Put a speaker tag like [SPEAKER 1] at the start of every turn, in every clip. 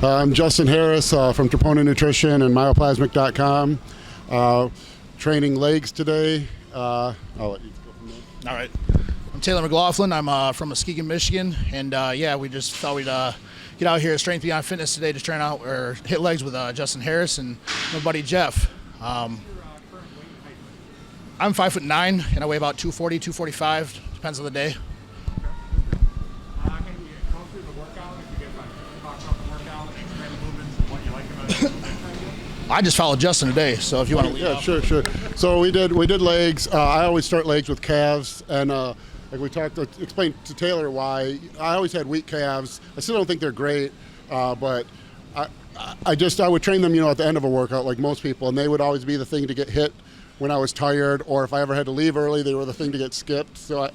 [SPEAKER 1] I'm Justin Harris from Troponin Nutrition and myoplasmic.com. Training legs today. I'll let you go from there.
[SPEAKER 2] All right. I'm Taylor McLaughlin. I'm from Muskegon, Michigan, and we just thought we'd get out here at Strength Beyond Fitness today to train out or hit legs with Justin Harris and my buddy Jeff. I'm 5'9" and I weigh about 240, 245. Depends on the day. I just followed Justin today, so if you want to lead off.
[SPEAKER 1] Sure. So we did legs. I always start legs with calves, and like we explained to Taylor why I always had weak calves. I still don't think they're great, but I would train them, at the end of a workout like most people, and they would always be the thing to get hit when I was tired, or if I ever had to leave early, they were the thing to get skipped. So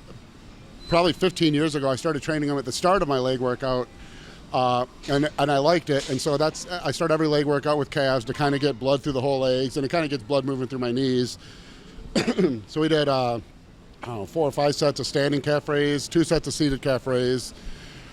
[SPEAKER 1] probably 15 years ago, I started training them at the start of my leg workout. And I liked it, and so I start every leg workout with calves to kind of get blood through the whole legs, and it kind of gets blood moving through my knees. So we did 4 or 5 sets of standing calf raise, 2 sets of seated calf raise,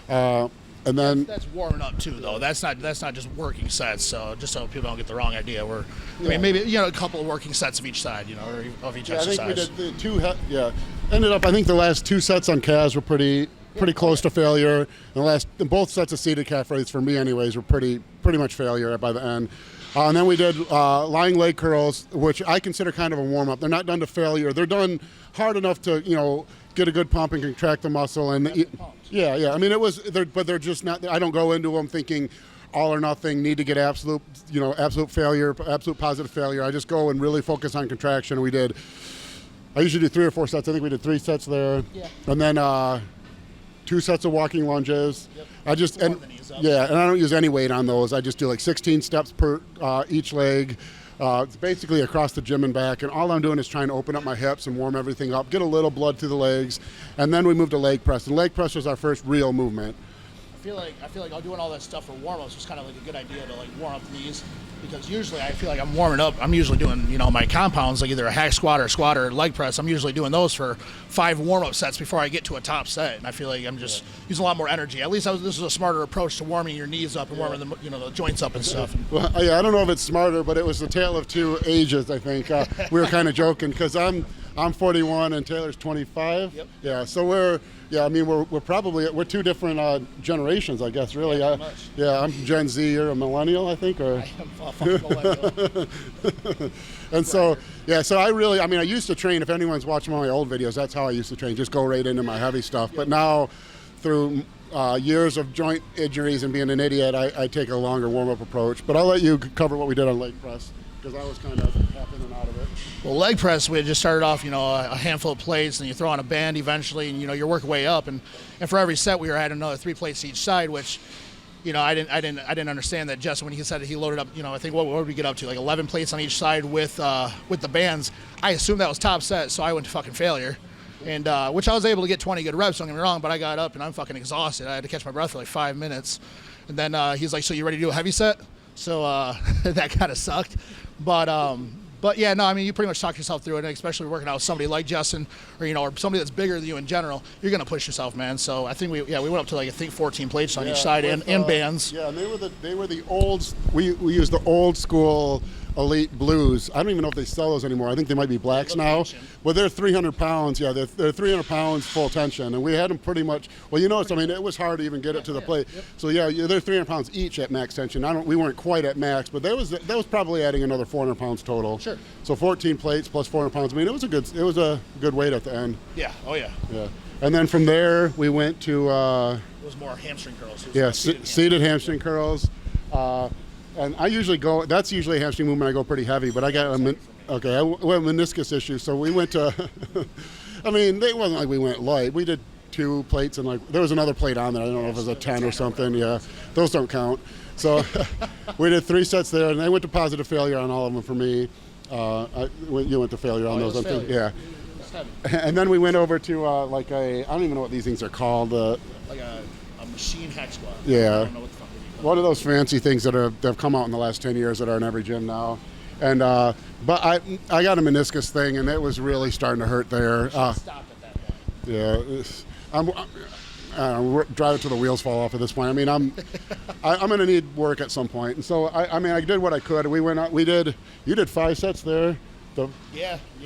[SPEAKER 1] and then
[SPEAKER 2] that's warming up too, though. That's not just working sets. So just so people don't get the wrong idea, I mean, maybe a couple of working sets of each side, or of each exercise.
[SPEAKER 1] I think we did ended up. I think the last 2 sets on calves were pretty close to failure. And both sets of seated calf raises for me anyways were pretty much failure by the end. And then we did lying leg curls, which I consider kind of a warm-up. They're not done to failure. They're done hard enough to, get a good pump and contract the muscle. And I mean, but they're just not, I don't go into them thinking all or nothing, need to get absolute failure, absolute positive failure. I just go and really focus on contraction. I usually do 3 or 4 sets. I think we did 3 sets there. Yeah. And then 2 sets of walking lunges. Yep. And I don't use any weight on those. I just do like 16 steps per each leg. It's basically across the gym and back, and all I'm doing is trying to open up my hips and warm everything up, get a little blood through the legs, and then we move to leg press. And leg press was our first real movement.
[SPEAKER 2] I feel like doing all that stuff for warm-ups was kind of like a good idea to warm up the knees, because usually I feel like I'm warming up. I'm usually doing my compounds, like either a hack squat or squat or leg press. I'm usually doing those for 5 warm-up sets before I get to a top set, and I feel like I'm just using a lot more energy. At least this is a smarter approach to warming your knees up and warming the joints up and stuff.
[SPEAKER 1] Well, I don't know if it's smarter, but it was the tale of 2 ages. I think we were kind of joking because I'm 41 and Taylor's 25. Yep. Yeah, so we're 2 different generations, I guess, really. I'm Gen Z, you're a millennial, I think, or?
[SPEAKER 2] I am a millennial.
[SPEAKER 1] And so I used to train, if anyone's watching my old videos, that's how I used to train, just go right into my heavy stuff. But now, through years of joint injuries and being an idiot, I take a longer warm-up approach. But I'll let you cover what we did on leg press, because I was kind of half in and out of it.
[SPEAKER 2] Well, leg press, we had just started off, a handful of plates, and you throw on a band eventually, and you work your way up, and for every set we were adding another 3 plates each side, which, I didn't understand that Justin, when he said that he loaded up, I think what would we get up to, like 11 plates on each side with the bands. I assumed that was top set, so I went to fucking failure, and which I was able to get 20 good reps. Don't get me wrong, but I got up and I'm fucking exhausted. I had to catch my breath for like 5 minutes, and then he's like, "So you ready to do a heavy set?" So that kind of sucked, but yeah, no, I mean, you pretty much talk yourself through it, and especially working out with somebody like Justin, or somebody that's bigger than you in general, you're going to push yourself, man. So I think we went up to 14 plates on each side and bands.
[SPEAKER 1] Yeah, and they were the old, we used the old school Elite Blues. I don't even know if they sell those anymore. I think they might be blacks now.
[SPEAKER 2] Tension.
[SPEAKER 1] Well, they're 300 pounds. Yeah, they're 300 pounds full tension, and we had them pretty much. Well, it was hard to even get it to the plate. Yep. So they're 300 pounds each at max tension. We weren't quite at max, but that was probably adding another 400 pounds total.
[SPEAKER 2] Sure.
[SPEAKER 1] So 14 plates plus 400 pounds. I mean, it was a good weight at the end.
[SPEAKER 2] Yeah. Oh yeah.
[SPEAKER 1] Yeah. And then from there we went to.
[SPEAKER 2] It was more hamstring curls.
[SPEAKER 1] Seated hamstring curls. And I usually go, that's usually a hamstring movement, I go pretty heavy, but I got a meniscus issue, so we went to, it wasn't like we went light. We did 2 plates, and there was another plate on there. I don't know if it was a 10 or something. Yeah, those don't count. So we did 3 sets there, and I went to positive failure on all of them for me. You went to failure on those. Yeah. And then we went over to I don't even know what these things are called.
[SPEAKER 2] Like a machine hack squat.
[SPEAKER 1] Yeah.
[SPEAKER 2] I don't know what the fuck
[SPEAKER 1] one of those fancy things that have come out in the last 10 years that are in every gym now. And but I got a meniscus thing, and it was really starting to hurt there.
[SPEAKER 2] Stop at that point.
[SPEAKER 1] Yeah. drive it till the wheels fall off at this point. I mean, I'm going to need work at some point. And so I did what I could. We went out. You did 5 sets there. The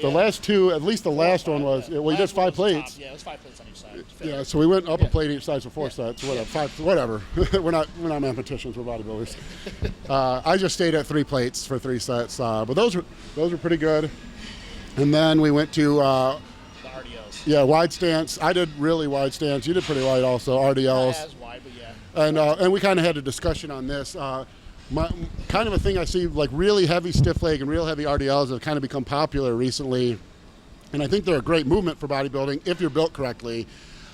[SPEAKER 1] last 2, at least the last one was. We did 5 plates.
[SPEAKER 2] Yeah, it was 5 plates on each side.
[SPEAKER 1] Yeah, so we went up a plate each side for 4 sets. Whatever, 5, whatever. we're not mathematicians. We're bodybuilders. I just stayed at 3 plates for 3 sets. But those were pretty good. And then we went to.
[SPEAKER 2] The RDLs.
[SPEAKER 1] Yeah, wide stance. I did really wide stance. You did pretty wide also. RDLs.
[SPEAKER 2] Not as wide, but yeah.
[SPEAKER 1] And we kind of had a discussion on this. Kind of a thing I see, like really heavy stiff leg and real heavy RDLs have kind of become popular recently. And I think they're a great movement for bodybuilding if you're built correctly.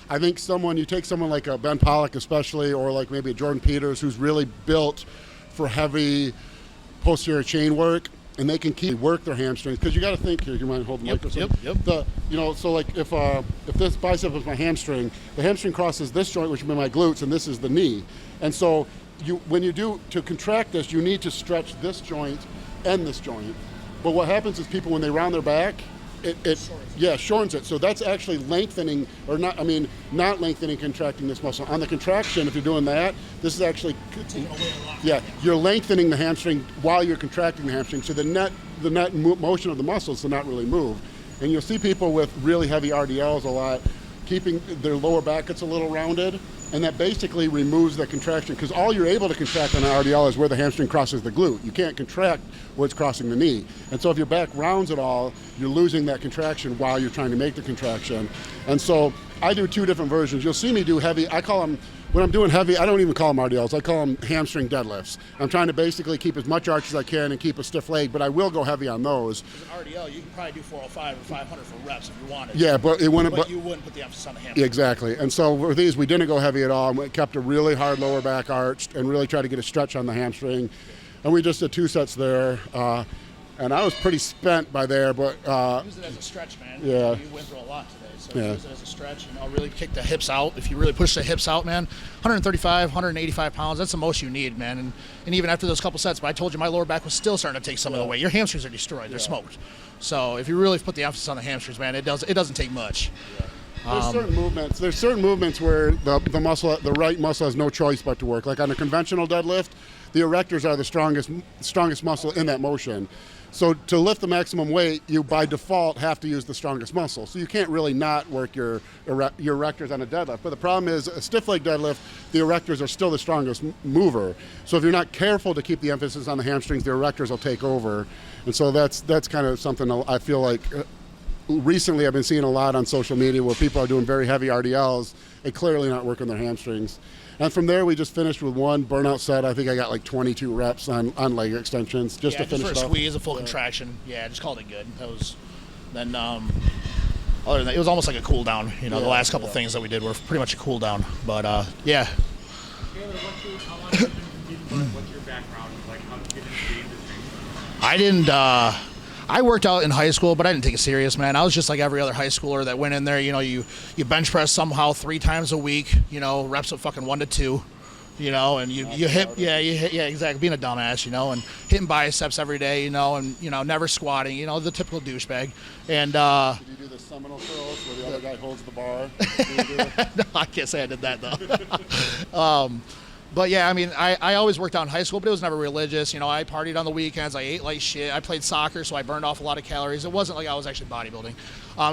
[SPEAKER 1] I think you take someone like a Ben Pollock especially, or like maybe a Jordan Peters who's really built for heavy posterior chain work, and they can work their hamstrings. Because you got to think here, you mind hold the mic or something?
[SPEAKER 2] Yep.
[SPEAKER 1] So like if this bicep is my hamstring, the hamstring crosses this joint, which would be my glutes, and this is the knee. And so when you do, to contract this, you need to stretch this joint and this joint. But what happens is people, when they round their back, it shortens it. So that's actually lengthening, or not lengthening, contracting this muscle. On the contraction, if you're doing that, this is actually, you're lengthening the hamstring while you're contracting the hamstring. So the net motion of the muscles will not really move. And you'll see people with really heavy RDLs a lot, keeping their lower back gets a little rounded, and that basically removes the contraction, because all you're able to contract on an RDL is where the hamstring crosses the glute. You can't contract where it's crossing the knee. And so if your back rounds at all, you're losing that contraction while you're trying to make the contraction. And so I do 2 different versions. You'll see me do heavy. I call them, when I'm doing heavy, I don't even call them RDLs. I call them hamstring deadlifts. I'm trying to basically keep as much arch as I can and keep a stiff leg, but I will go heavy on those.
[SPEAKER 2] As an RDL, you can probably do 405 or 500 for reps if you wanted.
[SPEAKER 1] Yeah, but you wouldn't
[SPEAKER 2] put the emphasis on the hamstring.
[SPEAKER 1] Exactly. And so with these, we didn't go heavy at all. We kept a really hard lower back arched and really tried to get a stretch on the hamstring. And we just did 2 sets there. And I was pretty spent by there, but
[SPEAKER 2] use it as a stretch, man.
[SPEAKER 1] Yeah.
[SPEAKER 2] You went through a lot today, so use it as a stretch, and I'll really kick the hips out. If you really push the hips out, man, 135, 185 pounds, that's the most you need, man. And even after those couple sets, but I told you my lower back was still starting to take some of the weight. Your hamstrings are destroyed; they're smoked. So if you really put the emphasis on the hamstrings, man, it doesn't take much.
[SPEAKER 1] There's certain movements where the right muscle has no choice but to work. Like on a conventional deadlift, the erectors are the strongest muscle in that motion. So to lift the maximum weight, you by default have to use the strongest muscle. So you can't really not work your erectors on a deadlift. But the problem is a stiff leg deadlift, the erectors are still the strongest mover. So if you're not careful to keep the emphasis on the hamstrings, the erectors will take over. And so that's kind of something I feel like recently I've been seeing a lot on social media where people are doing very heavy RDLs and clearly not working their hamstrings. And from there, we just finished with 1 burnout set. I think I got like 22 reps on leg extensions just to finish it off.
[SPEAKER 2] Just for a squeeze, a full contraction. Yeah, just called it good. Then other than that, it was almost like a cool down. The last couple things that we did were pretty much a cool down. But yeah.
[SPEAKER 3] What's your background? Like, how did you get into the industry?
[SPEAKER 2] I didn't. I worked out in high school, but I didn't take it serious, man. I was just like every other high schooler that went in there. You bench press somehow 3 times a week. Reps of fucking 1 to 2. And you hit, exactly, being a dumbass, and hitting biceps every day, and never squatting, the typical douchebag. And
[SPEAKER 1] did you do the Seminole curls where the other guy holds the bar?
[SPEAKER 2] No, I can't say I did that though. But yeah, I mean, I always worked out in high school, but it was never religious. I partied on the weekends. I ate like shit. I played soccer, so I burned off a lot of calories. It wasn't like I was actually bodybuilding.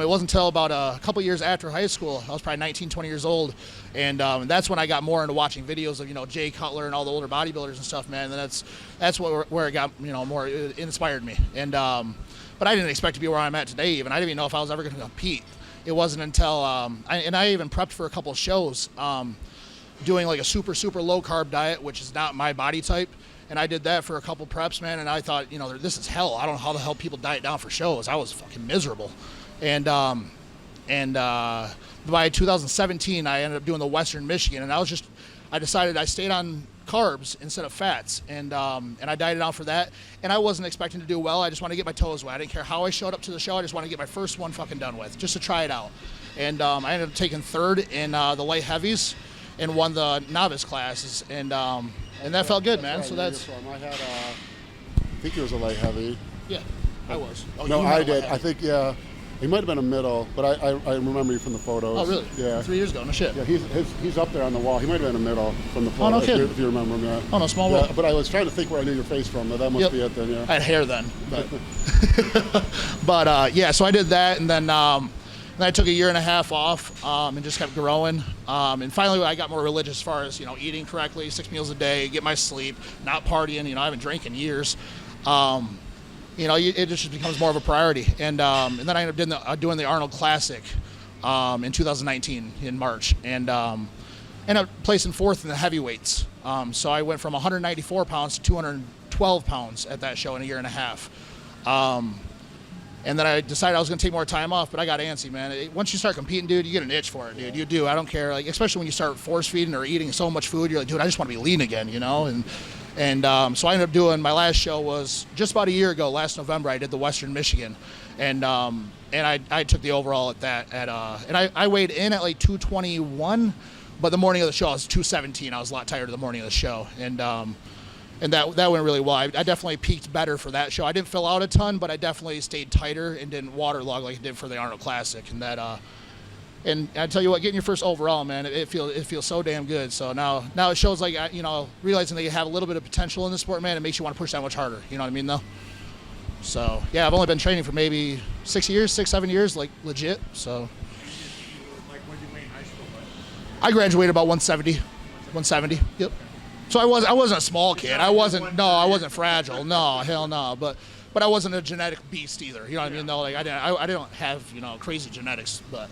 [SPEAKER 2] It wasn't until about a couple years after high school. I was probably 19, 20 years old. And that's when I got more into watching videos of, Jay Cutler and all the older bodybuilders and stuff, man. And that's where it got, more, it inspired me. And but I didn't expect to be where I'm at today even. I didn't even know if I was ever going to compete. It wasn't until, I even prepped for a couple of shows. Doing like a super low carb diet, which is not my body type, and I did that for a couple preps, man, and I thought, this is hell. I don't know how the hell people diet down for shows. I was fucking miserable. And by 2017 I ended up doing the Western Michigan, and I decided I stayed on carbs instead of fats, and I dieted out for that, and I wasn't expecting to do well. I just wanted to get my toes wet. I didn't care how I showed up to the show. I just wanted to get my first one fucking done with, just to try it out. And I ended up taking 3rd in the light heavies and won the novice classes, and that felt good, man. So that's.
[SPEAKER 1] I had, I think it was a light heavy.
[SPEAKER 2] Yeah, I was.
[SPEAKER 1] No, I did. I think, yeah. He might have been a middle, but I remember you from the photos.
[SPEAKER 2] Oh, really?
[SPEAKER 1] Yeah.
[SPEAKER 2] 3 years ago, no shit.
[SPEAKER 1] Yeah, he's up there on the wall. He might have been a middle from the photo.
[SPEAKER 2] Oh, no kidding.
[SPEAKER 1] If you remember him, yeah.
[SPEAKER 2] Oh, no, small
[SPEAKER 1] Yeah,
[SPEAKER 2] world.
[SPEAKER 1] but I was trying to think where I knew your face from, but that must be it then, yeah.
[SPEAKER 2] I had hair then, but yeah. So I did that, and then I took a year and a half off, and just kept growing. And finally, I got more religious as far as eating correctly, 6 meals a day, get my sleep, not partying. I haven't drank in years. It just becomes more of a priority. And then I ended up doing the Arnold Classic in 2019 in March, and ended up placing fourth in the heavyweights. So I went from 194 pounds to 212 pounds at that show in a year and a half. And then I decided I was going to take more time off, but I got antsy, man. Once you start competing, dude, you get an itch for it, dude. You do. I don't care. Like, especially when you start force feeding or eating so much food, you're like, dude, I just want to be lean again, And so I ended up doing, my last show was just about a year ago, last November. I did the Western Michigan, and I took the overall at that. And I weighed in at like 221, but the morning of the show I was 217. I was a lot tired the morning of the show, and that went really well. I definitely peaked better for that show. I didn't fill out a ton, but I definitely stayed tighter and didn't waterlog like I did for the Arnold Classic. And I tell you what, getting your first overall, man, it feels so damn good. So now it shows, like, realizing that you have a little bit of potential in the sport, man, it makes you want to push that much harder. You know what I mean, though? So yeah, I've only been training for maybe 6 years, 7 years, like legit. So.
[SPEAKER 3] Like, what did you weigh in high school?
[SPEAKER 2] I graduated about 170. Yep. So I wasn't a small kid. I wasn't fragile. No, hell no. But I wasn't a genetic beast either. You know what I mean? Though, like, I didn't have crazy genetics, but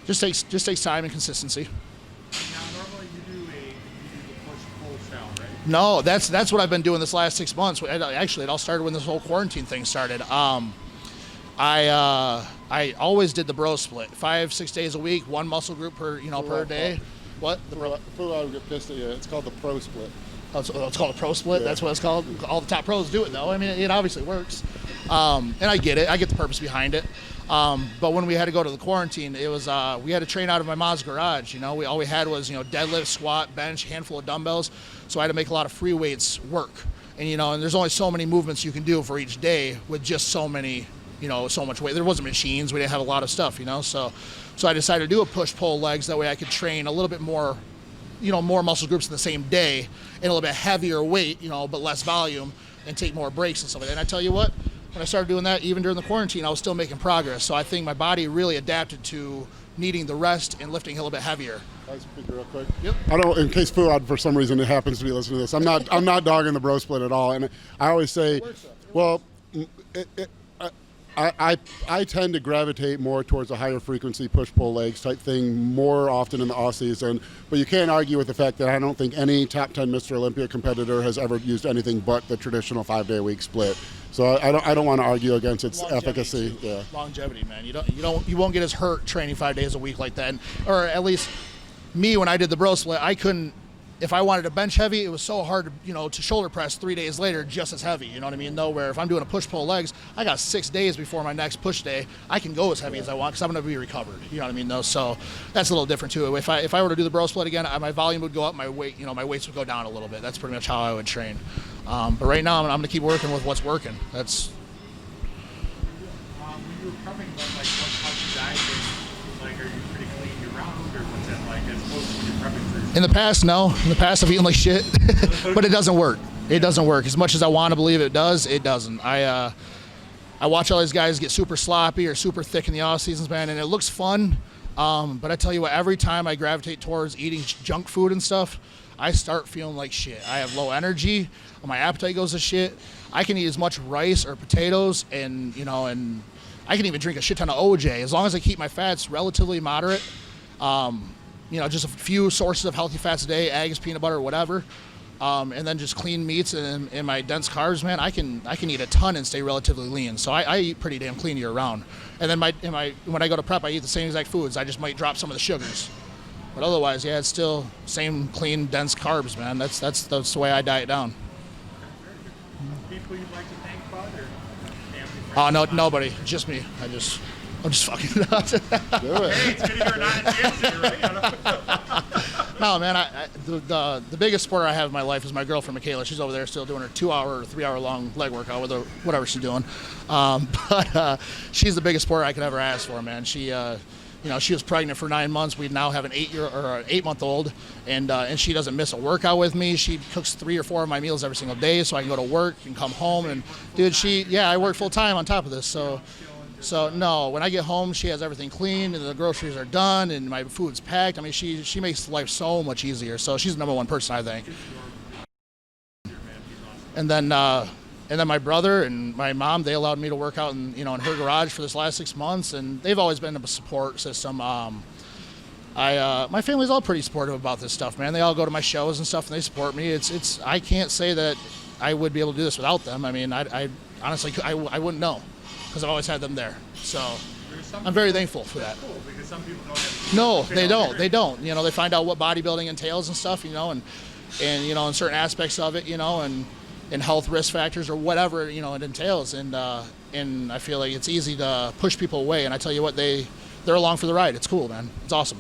[SPEAKER 2] just takes time and consistency.
[SPEAKER 3] Now, normally you do the push-pull style, right?
[SPEAKER 2] No, that's what I've been doing this last 6 months. Actually, it all started when this whole quarantine thing started. I always did the bro split, 5-6 days a week, one muscle group per day. What?
[SPEAKER 1] Before I would get pissed at you, it's called the pro split.
[SPEAKER 2] Oh, it's called a pro split? Yeah. That's what it's called? All the top pros do it, though. I mean, it obviously works. And I get it. I get the purpose behind it. But when we had to go to the quarantine, it was we had to train out of my mom's garage. All we had was deadlift, squat, bench, handful of dumbbells. So I had to make a lot of free weights work. And and there's only so many movements you can do for each day with just so many, so much weight. There wasn't machines. We didn't have a lot of stuff. So I decided to do a push-pull legs. That way I could train a little bit more, more muscle groups in the same day and a little bit heavier weight, but less volume, and take more breaks and stuff like that. And I tell you what, when I started doing that, even during the quarantine, I was still making progress. So I think my body really adapted to needing the rest and lifting a little bit heavier.
[SPEAKER 1] Can I speak real quick?
[SPEAKER 2] Yep.
[SPEAKER 1] I don't. In case Fuad, for some reason, it happens to be listening to this. I'm not dogging the bro split at all. And I always say, well, I tend to gravitate more towards a higher frequency push-pull legs type thing more often in the off season. But you can't argue with the fact that I don't think any top 10 Mr. Olympia competitor has ever used anything but the traditional 5-day-a-week split. So I don't want to argue against its efficacy. Yeah.
[SPEAKER 2] Longevity, man. You won't get as hurt training 5 days a week like that. Or at least me, when I did the bro split, I couldn't. If I wanted to bench heavy, it was so hard to shoulder press 3 days later just as heavy. You know what I mean? Though, where if I'm doing a push-pull legs, I got 6 days before my next push day. I can go as heavy as I want because I'm going to be recovered. You know what I mean? Though, so that's a little different too. If I were to do the bro split again, my volume would go up, my weight, my weights would go down a little bit. That's pretty much how I would train. But right now, I'm going to keep working with what's working. That's.
[SPEAKER 3] When you were prepping, how's your diet been? Like, are you pretty clean year-round, or what's that like as opposed to when you're prepping for?
[SPEAKER 2] In the past, no. In the past, I've eaten like shit, but it doesn't work. It doesn't work. As much as I want to believe it does, it doesn't. I watch all these guys get super sloppy or super thick in the off seasons, man, and it looks fun. But I tell you what, every time I gravitate towards eating junk food and stuff, I start feeling like shit. I have low energy. My appetite goes to shit. I can eat as much rice or potatoes, and and I can even drink a shit ton of OJ as long as I keep my fats relatively moderate. Just a few sources of healthy fats a day, eggs, peanut butter, whatever, and then just clean meats and my dense carbs, man. I can eat a ton and stay relatively lean. So I eat pretty damn clean year round. And then when I go to prep, I eat the same exact foods. I just might drop some of the sugars, but otherwise, yeah, it's still same clean, dense carbs, man. That's the way I diet down.
[SPEAKER 3] People you'd like to thank, Bud, or family?
[SPEAKER 2] Oh, no, nobody, just me. I'm just fucking nuts.
[SPEAKER 1] Do it.
[SPEAKER 3] Hey, it's good you're not in gym, right?
[SPEAKER 2] No, man. The biggest sport I have in my life is my girlfriend Michaela. She's over there still doing her 2 hour or 3 hour long leg workout with her, whatever she's doing. But she's the biggest sport I could ever ask for, man. She, she was pregnant for 9 months. We now have an 8-month-old, and she doesn't miss a workout with me. She cooks 3 or 4 of my meals every single day, so I can go to work and come home. And dude, I work full time on top of this, So no, when I get home, she has everything clean and the groceries are done and my food's packed. I mean, she makes life so much easier. So she's the number one person, I think. And then my brother and my mom, they allowed me to work out in her garage for this last 6 months, and they've always been a support system. My family's all pretty supportive about this stuff, man. They all go to my shows and stuff, and they support me. I can't say that I would be able to do this without them. I mean, I honestly, I wouldn't know, because I've always had them there. So I'm very thankful for that.
[SPEAKER 3] Cool, because some people don't have.
[SPEAKER 2] No, they don't. They don't. They find out what bodybuilding entails and stuff, and in certain aspects of it, and health risk factors or whatever, it entails. And I feel like it's easy to push people away. And I tell you what, they're along for the ride. It's cool, man. It's awesome.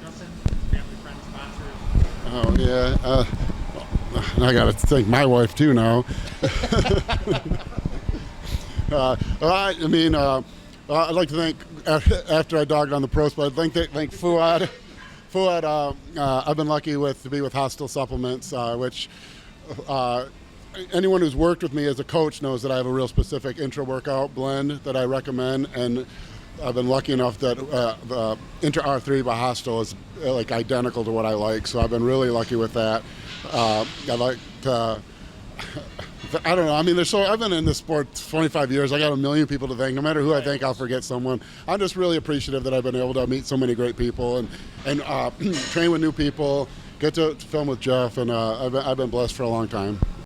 [SPEAKER 3] Justin, family, friends, sponsors.
[SPEAKER 1] Oh yeah. I got to thank my wife too now. I'd like to thank, after I dogged on the pros, but I'd like to thank Fuad. I've been lucky to be with Hostile Supplements, which anyone who's worked with me as a coach knows that I have a real specific intra-workout blend that I recommend, and I've been lucky enough that the Intra R3 by Hostile is like identical to what I like, so I've been really lucky with that. I like to... I don't know. I mean, I've been in this sport 25 years. I got a million people to thank. No matter who I thank, I'll forget someone. I'm just really appreciative that I've been able to meet so many great people and train with new people, get to film with Jeff, and I've been blessed for a long time.